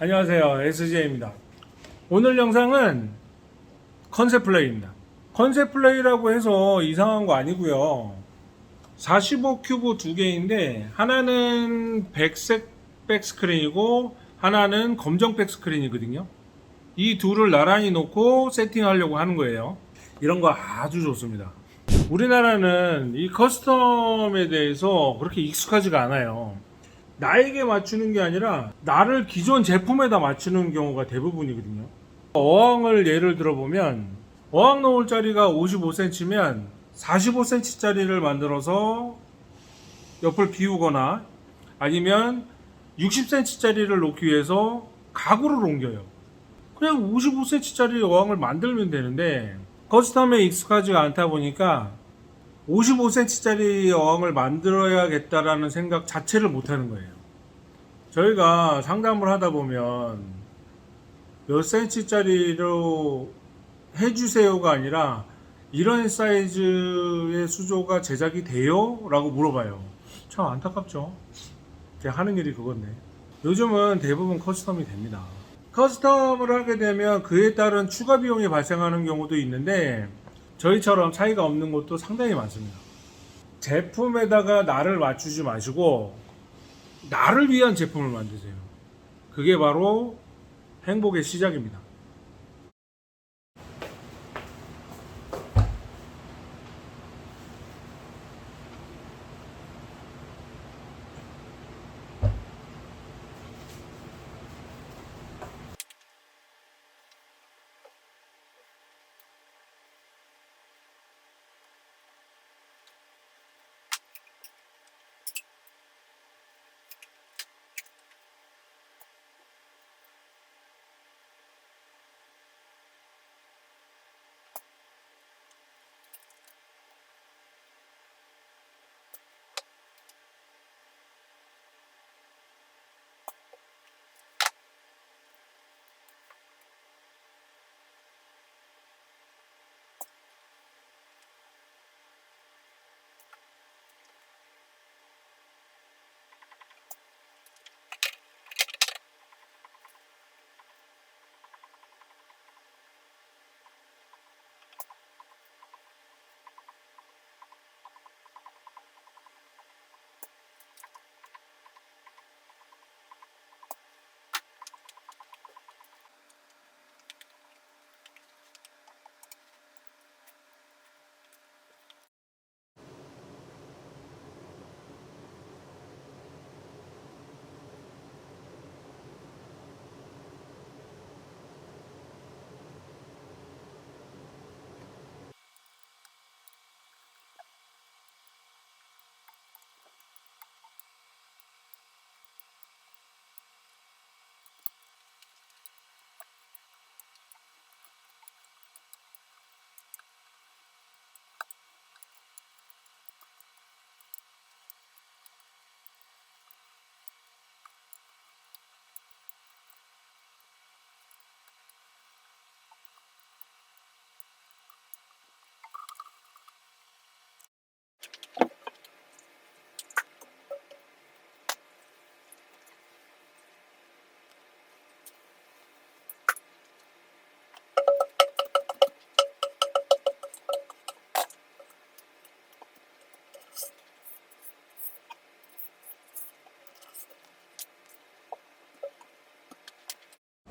안녕하세요, SJ입니다. 오늘 영상은 컨셉 플레이입니다. 컨셉 플레이라고 해서 이상한 거 아니고요. 45 큐브 두 개인데 하나는 백색 백스크린이고 하나는 검정 백스크린이거든요. 이 둘을 나란히 놓고 세팅하려고 하는 거예요. 이런 거 아주 좋습니다. 우리나라는 이 커스텀에 대해서 그렇게 익숙하지가 않아요. 나에게 맞추는 게 아니라 나를 기존 제품에다 맞추는 경우가 대부분이거든요. 어항을 예를 들어보면 어항 놓을 자리가 55cm면 45cm짜리를 만들어서 옆을 비우거나 아니면 60cm짜리를 놓기 위해서 가구를 옮겨요. 그냥 55cm짜리 어항을 만들면 되는데 커스텀에 익숙하지가 않다 보니까 55cm짜리 어항을 만들어야겠다라는 생각 자체를 못하는 거예요. 저희가 상담을 하다 보면 몇 cm짜리로 해주세요가 아니라 이런 사이즈의 수조가 제작이 돼요? 라고 물어봐요. 참 안타깝죠. 제가 하는 일이 그건데. 요즘은 대부분 커스텀이 됩니다. 커스텀을 하게 되면 그에 따른 추가 비용이 발생하는 경우도 있는데 저희처럼 차이가 없는 곳도 상당히 많습니다. 제품에다가 나를 맞추지 마시고 나를 위한 제품을 만드세요. 그게 바로 행복의 시작입니다.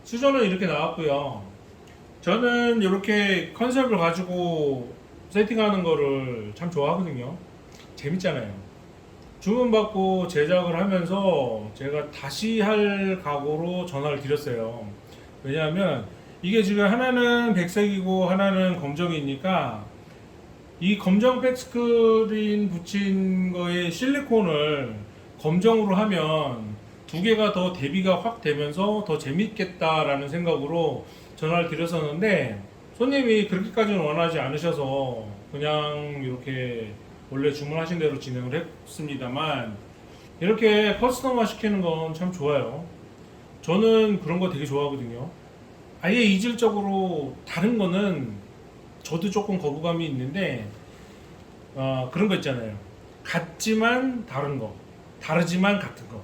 수저는 이렇게 나왔고요. 저는 이렇게 컨셉을 가지고 세팅하는 거를 참 좋아하거든요. 재밌잖아요. 주문받고 제작을 하면서 제가 다시 할 각오로 전화를 드렸어요. 왜냐하면 이게 지금 하나는 백색이고 하나는 검정이니까 이 검정 백스크린 붙인 거에 실리콘을 검정으로 하면 두 개가 더 대비가 확 되면서 더 재밌겠다라는 생각으로 전화를 드렸었는데 손님이 그렇게까지는 원하지 않으셔서 그냥 이렇게 원래 주문하신 대로 진행을 했습니다만 이렇게 커스텀화 시키는 건 참 좋아요. 저는 그런 거 되게 좋아하거든요. 아예 이질적으로 다른 거는 저도 조금 거부감이 있는데 그런 거 있잖아요. 같지만 다른 거, 다르지만 같은 거.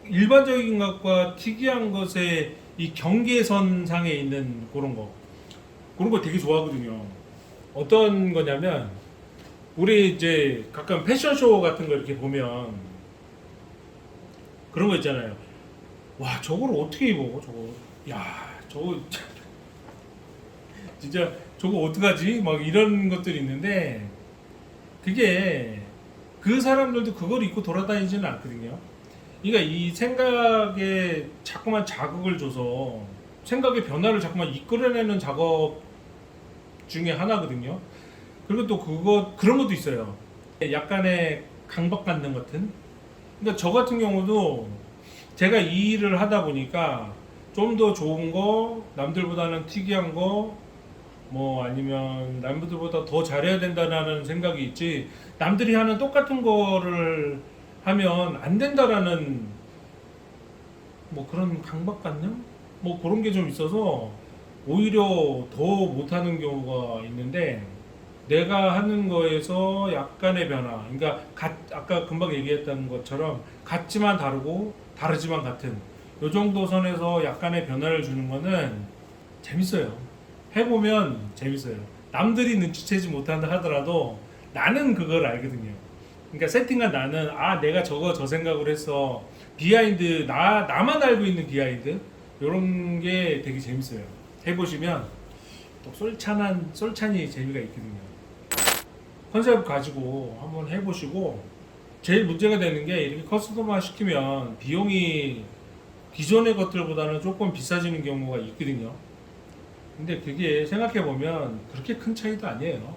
일반적인 것과 특이한 것의 이 경계선 상에 있는 그런 거 되게 좋아하거든요. 어떤 거냐면 우리 이제 가끔 패션쇼 같은 거 이렇게 보면 그런 거 있잖아요. 와, 저걸 어떻게 입어? 저거. 야, 저거 진짜 저거 어떡하지? 막 이런 것들이 있는데 그게 그 사람들도 그걸 입고 돌아다니지는 않거든요. 그러니까 이 생각에 자꾸만 자극을 줘서 생각의 변화를 자꾸만 이끌어내는 작업 중에 하나거든요. 그리고 또 그런 것도 있어요. 약간의 강박관념 같은. 그러니까 저 같은 경우도 제가 이 일을 하다 보니까 좀 더 좋은 거, 남들보다는 특이한 거, 뭐 아니면 남들보다 더 잘해야 된다라는 생각이 있지, 남들이 하는 똑같은 거를 하면 안 된다라는 뭐 그런 강박관념? 뭐 그런 게 좀 있어서 오히려 더 못하는 경우가 있는데, 내가 하는 거에서 약간의 변화, 그러니까 아까 금방 얘기했던 것처럼 같지만 다르고 다르지만 같은 요 정도 선에서 약간의 변화를 주는 거는 재밌어요. 해보면 재밌어요. 남들이 눈치채지 못한다 하더라도 나는 그걸 알거든요. 그러니까 세팅한 나는, 아, 내가 저 생각을 했어. 비하인드, 나만 알고 있는 비하인드, 요런 게 되게 재밌어요. 해보시면 또 솔찬이 재미가 있거든요. 컨셉 가지고 한번 해보시고, 제일 문제가 되는 게 이렇게 커스터마 시키면 비용이 기존의 것들보다는 조금 비싸지는 경우가 있거든요. 근데 그게 생각해보면 그렇게 큰 차이도 아니에요.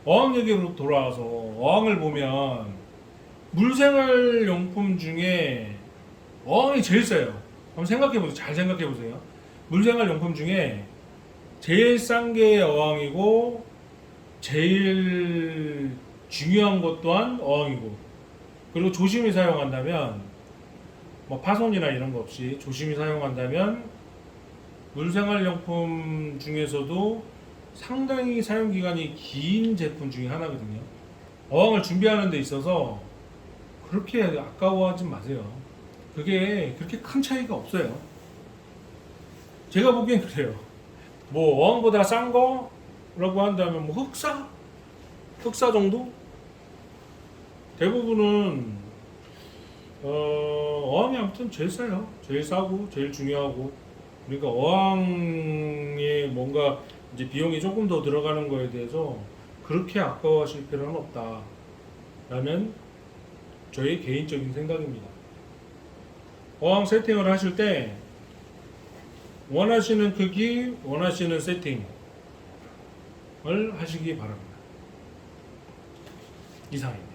어항 얘기로 돌아와서 어항을 보면 물생활용품 중에 어항이 제일 싸요. 한번 생각해보세요. 잘 생각해보세요. 물생활용품 중에 제일 싼 게 어항이고 제일 중요한 것 또한 어항이고, 그리고 조심히 사용한다면, 뭐 파손이나 이런 거 없이 조심히 사용한다면 물생활용품 중에서도 상당히 사용기간이 긴 제품 중에 하나거든요. 어항을 준비하는 데 있어서 그렇게 아까워하지 마세요. 그게 그렇게 큰 차이가 없어요. 제가 보기엔 그래요. 뭐 어항보다 싼 거라고 한다면 뭐 흑사 정도? 대부분은 어항이 아무튼 제일 싸요. 제일 싸고 제일 중요하고. 그러니까 어항에 뭔가 이제 비용이 조금 더 들어가는 거에 대해서 그렇게 아까워하실 필요는 없다라는 저의 개인적인 생각입니다. 어항 세팅을 하실 때 원하시는 크기, 원하시는 세팅을 하시기 바랍니다. 이상입니다.